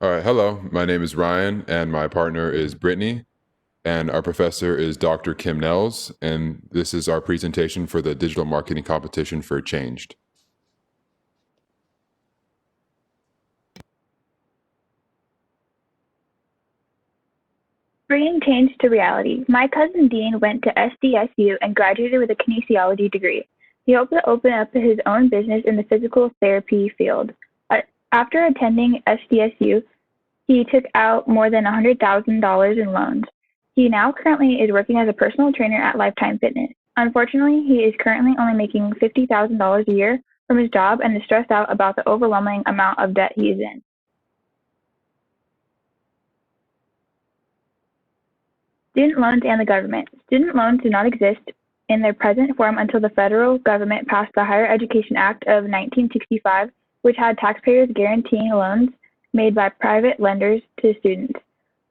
All right, hello. My name is Ryan, and my partner is Brittany, and our professor is Dr. Kim Nehls, and this is our presentation for the digital marketing competition for Changed. Bringing change to reality. My cousin Dean went to SDSU and graduated with a kinesiology degree. He hopes to open up his own business in the physical therapy field. After attending SDSU, he took out more than $100,000 in loans. He now currently is working as a personal trainer at Lifetime Fitness. Unfortunately, he is currently only making $50,000 a year from his job and is stressed out about the overwhelming amount of debt he is in. Student loans and the government. Student loans do not exist in their present form until the federal government passed the Higher Education Act of 1965, which had taxpayers guaranteeing loans made by private lenders to students.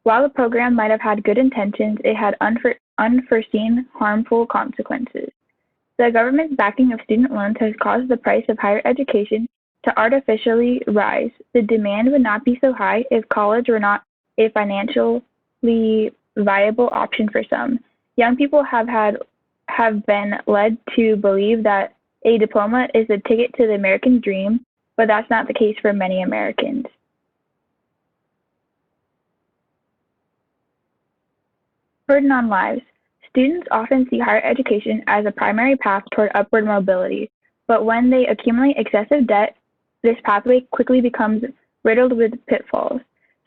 While the program might have had good intentions, it had unforeseen harmful consequences. The government's backing of student loans has caused the price of higher education to artificially rise. The demand would not be so high if college were not a financially viable option for some. Young people have been led to believe that a diploma is the ticket to the American dream, but that's not the case for many Americans. Burden on lives. Students often see higher education as a primary path toward upward mobility, but when they accumulate excessive debt, this pathway quickly becomes riddled with pitfalls.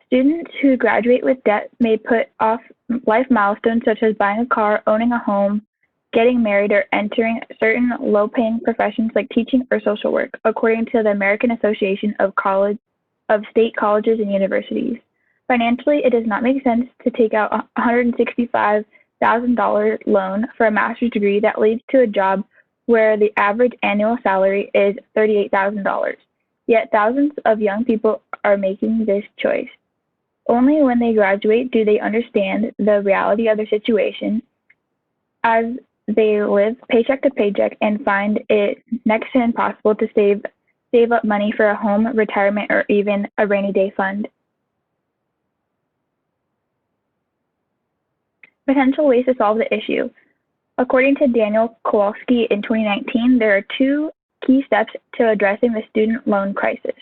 Students who graduate with debt may put off life milestones such as buying a car, owning a home, getting married, or entering certain low-paying professions like teaching or social work, according to the American Association of State Colleges and Universities. Financially, it does not make sense to take out a $165,000 loan for a master's degree that leads to a job where the average annual salary is $38,000. Yet thousands of young people are making this choice. Only when they graduate do they understand the reality of their situation as they live paycheck to paycheck and find it next to impossible to save up money for a home, retirement, or even a rainy day fund. Potential ways to solve the issue. According to Daniel Kowalski in 2019, there are two key steps to addressing the student loan crisis.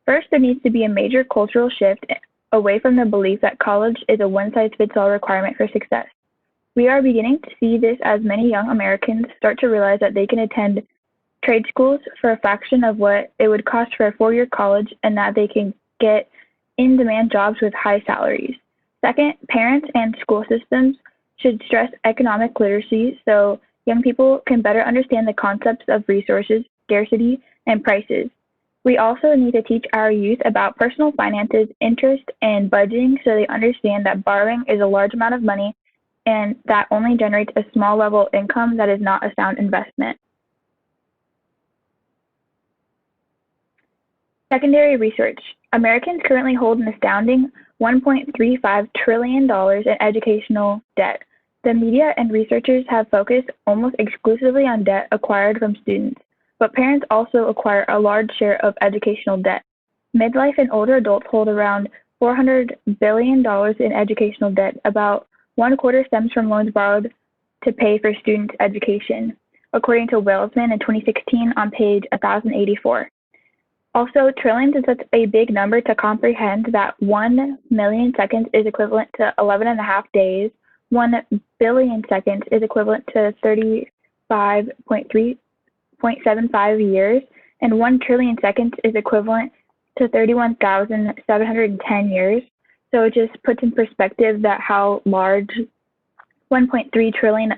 First, there needs to be a major cultural shift away from the belief that college is a one-size-fits-all requirement for success. We are beginning to see this as many young Americans start to realize that they can attend trade schools for a fraction of what it would cost for a four-year college and that they can get in-demand jobs with high salaries. Second, parents and school systems should stress economic literacy so young people can better understand the concepts of resources, scarcity, and prices. We also need to teach our youth about personal finances, interest, and budgeting so they understand that borrowing is a large amount of money and that only generates a small level of income that is not a sound investment. Secondary research. Americans currently hold an astounding $1.35 trillion in educational debt. The media and researchers have focused almost exclusively on debt acquired from students, but parents also acquire a large share of educational debt. Midlife and older adults hold around $400 billion in educational debt. About one quarter stems from loans borrowed to pay for students' education, according to Wellsman in 2016 on page 1084. Also, trillions is such a big number to comprehend that 1 million seconds is equivalent to 11 and a half days, 1 billion seconds is equivalent to 35.75 years, and 1 trillion seconds is equivalent to 31,710 years. So it just puts in perspective that how large $1.3 trillion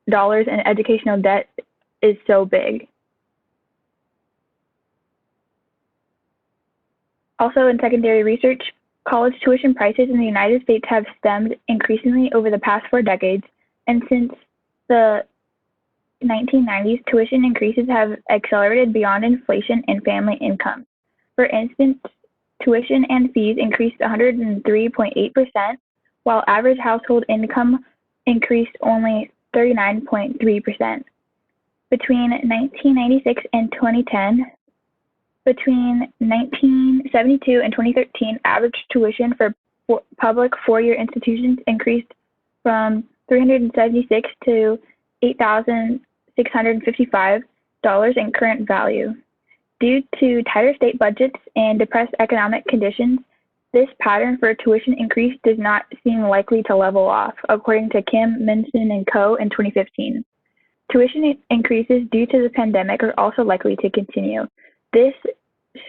in educational debt is so big. Also, in secondary research, college tuition prices in the United States have stemmed increasingly over the past 4 decades, and since the 1990s, tuition increases have accelerated beyond inflation and family income. For instance, tuition and fees increased 103.8%, while average household income increased only 39.3%. Between 1996 and 2010, between 1972 and 2013, average tuition for public four-year institutions increased from $376 to $8,655 in current value. Due to tighter state budgets and depressed economic conditions, this pattern for tuition increase does not seem likely to level off, according to Kim, Minson, and Co. in 2015. Tuition increases due to the pandemic are also likely to continue. This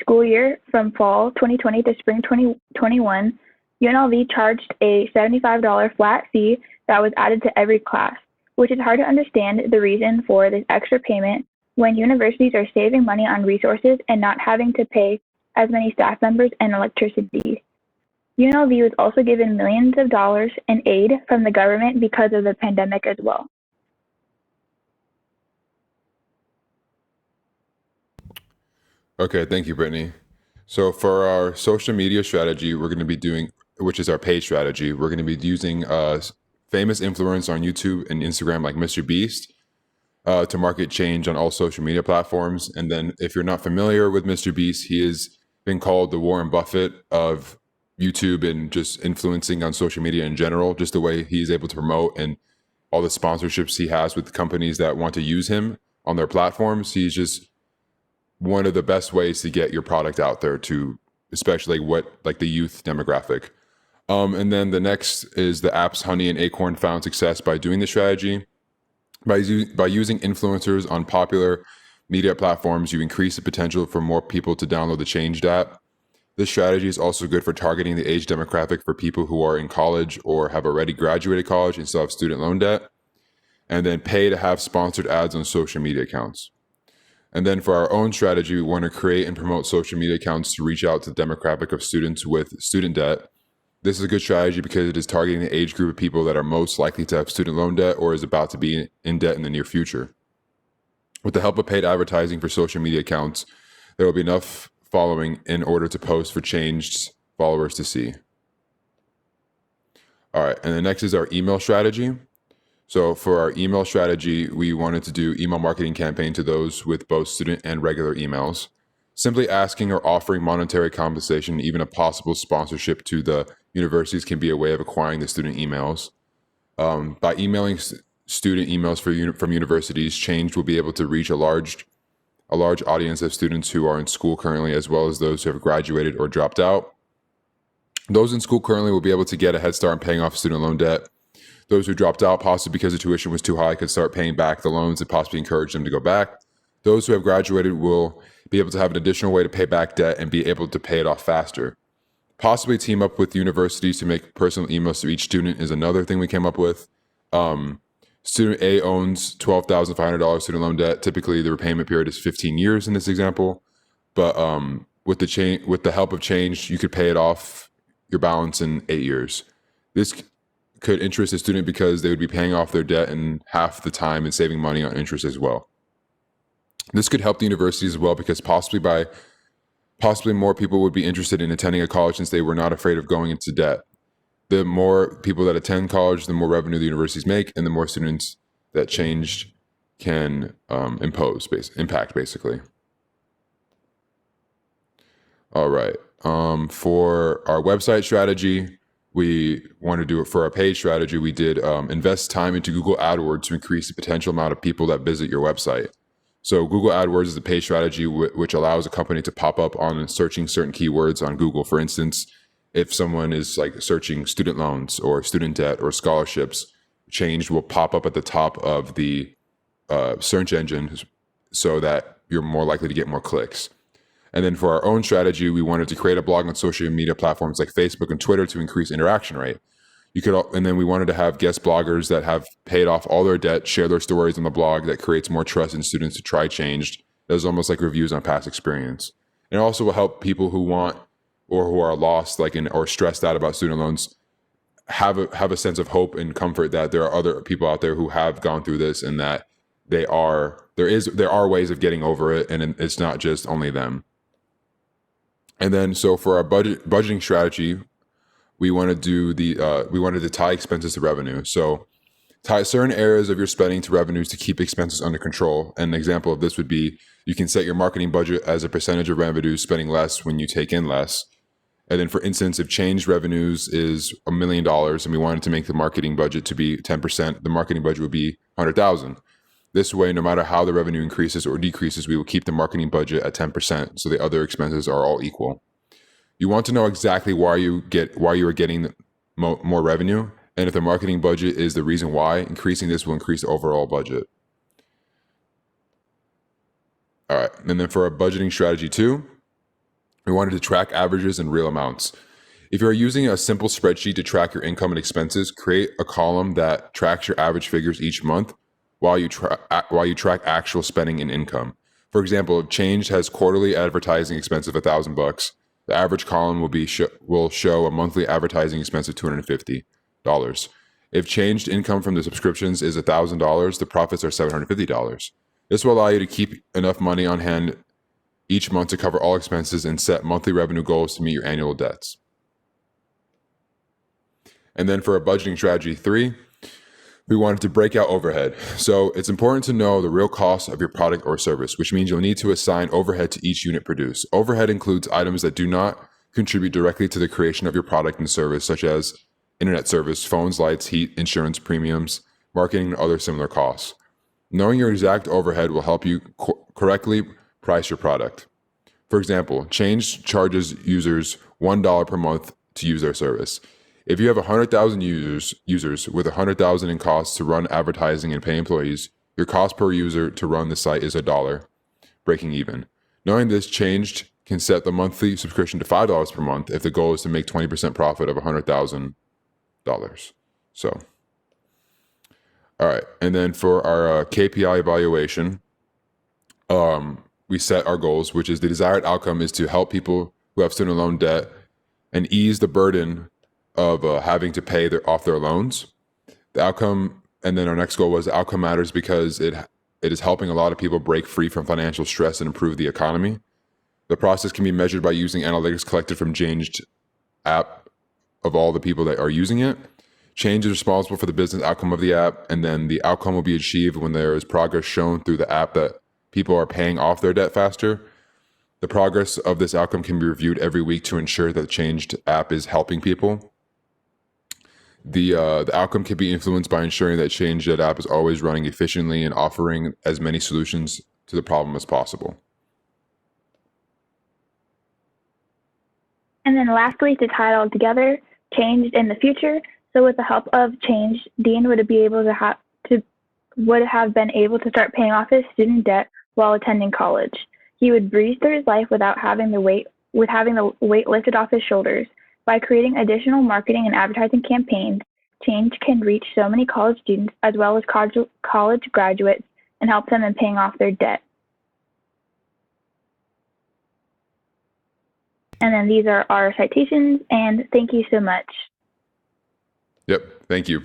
school year, from fall 2020 to spring 2021, UNLV charged a $75 flat fee that was added to every class, which is hard to understand the reason for this extra payment when universities are saving money on resources and not having to pay as many staff members and electricity. UNLV was also given millions of dollars in aid from the government because of the pandemic as well. Okay, thank you, Brittany. So for our social media strategy, we're going to be doing, which is our paid strategy, we're going to be using famous influencers on YouTube and Instagram like Mr. Beast to market change on all social media platforms. And then if you're not familiar with Mr. Beast, he has been called the Warren Buffett of YouTube and just influencing on social media in general, just the way he's able to promote and all the sponsorships he has with companies that want to use him on their platforms. He's just one of the best ways to get your product out there to especially like the youth demographic. And then the next is the apps Honey and Acorn found success by doing the strategy. By using influencers on popular media platforms, you increase the potential for more people to download the ChangEd app. This strategy is also good for targeting the age demographic for people who are in college or have already graduated college and still have student loan debt. And then pay to have sponsored ads on social media accounts. And then for our own strategy, we want to create and promote social media accounts to reach out to the demographic of students with student debt. This is a good strategy because it is targeting the age group of people that are most likely to have student loan debt or is about to be in debt in the near future. With the help of paid advertising for social media accounts, there will be enough following in order to post for changed followers to see. All right, and the next is our email strategy. So for our email strategy, we wanted to do email marketing campaign to those with both student and regular emails. Simply asking or offering monetary compensation, even a possible sponsorship to the universities can be a way of acquiring the student emails. By emailing student emails from universities, ChangEd will be able to reach a large audience of students who are in school currently, as well as those who have graduated or dropped out. Those in school currently will be able to get a head start in paying off student loan debt. Those who dropped out, possibly because the tuition was too high, could start paying back the loans and possibly encourage them to go back. Those who have graduated will be able to have an additional way to pay back debt and be able to pay it off faster. Possibly team up with universities to make personal emails to each student is another thing we came up with. Student A owns $12,500 student loan debt. Typically, the repayment period is 15 years in this example. But with the help of ChangEd, you could pay it off your balance in 8 years. This could interest a student because they would be paying off their debt in half the time and saving money on interest as well. This could help the universities as well because possibly more people would be interested in attending a college since they were not afraid of going into debt. The more people that attend college, the more revenue the universities make, and the more students that ChangEd can impact, basically. All right. For our website strategy, we want to do it for our paid strategy. We did invest time into Google AdWords to increase the potential amount of people that visit your website. So Google AdWords is a paid strategy which allows a company to pop up on searching certain keywords on Google. For instance, if someone is like searching student loans or student debt or scholarships, ChangEd will pop up at the top of the search engine so that you're more likely to get more clicks. And then for our own strategy, we wanted to create a blog on social media platforms like Facebook and Twitter to increase interaction rate. And then we wanted to have guest bloggers that have paid off all their debt, share their stories on the blog that creates more trust in students to try ChangEd. That's almost like reviews on past experience. And it also will help people who want or who are lost, or stressed out about student loans, have a sense of hope and comfort that there are other people out there who have gone through this and that there are ways of getting over it, and it's not just only them. And then, so for our budgeting strategy, we wanted to tie expenses to revenue. So Tie certain areas of your spending to revenues to keep expenses under control. And an example of this would be you can set your marketing budget as a percentage of revenues, spending less when you take in less. And then, for instance, if changed revenues is $1 million and we wanted to make the marketing budget to be 10%, the marketing budget would be 100,000. This way, no matter how the revenue increases or decreases, we will keep the marketing budget at 10%, so the other expenses are all equal. You want to know exactly why you are getting more revenue, and if the marketing budget is the reason why, increasing this will increase the overall budget. All right, and then for our budgeting strategy 2, we wanted to track averages and real amounts. If you are using a simple spreadsheet to track your income and expenses, create a column that tracks your average figures each month while you track actual spending and income. For example, if ChangEd has quarterly advertising expense of $1,000, the average column will show a monthly advertising expense of $250. If ChangEd income from the subscriptions is $1,000, the profits are $750. This will allow you to keep enough money on hand each month to cover all expenses and set monthly revenue goals to meet your annual debts. And then for our budgeting strategy 3, we wanted to break out overhead. So it's important to know the real cost of your product or service, which means you'll need to assign overhead to each unit produced. Overhead includes items that do not contribute directly to the creation of your product and service, such as internet service, phones, lights, heat, insurance, premiums, marketing, and other similar costs. Knowing your exact overhead will help you correctly price your product. For example, ChangEd charges users $1 per month to use their service. If you have 100,000 users with 100,000 in costs to run advertising and pay employees, your cost per user to run the site is $1, breaking even. Knowing this, ChangEd can set the monthly subscription to $5 per month if the goal is to make 20% profit of $100,000. So, all right. And then for our KPI evaluation, we set our goals, which is the desired outcome is to help people who have student loan debt and ease the burden of having to pay off their loans. The outcome, and then our next goal was the outcome matters because it is helping a lot of people break free from financial stress and improve the economy. The process can be measured by using analytics collected from ChangEd app of all the people that are using it. ChangEd is responsible for the business outcome of the app, and then the outcome will be achieved when there is progress shown through the app that people are paying off their debt faster. The progress of this outcome can be reviewed every week to ensure that the ChangEd app is helping people. The outcome can be influenced by ensuring that ChangEd app is always running efficiently and offering as many solutions to the problem as possible. And then lastly, to tie it all together, ChangEd in the future. So with the help of ChangEd, Dean would have been able to start paying off his student debt while attending college. He would breeze through his life without having the weight lifted off his shoulders. By creating additional marketing and advertising campaigns, ChangEd can reach so many college students as well as college graduates and help them in paying off their debt. And then these are our citations, and thank you so much. Yep, thank you.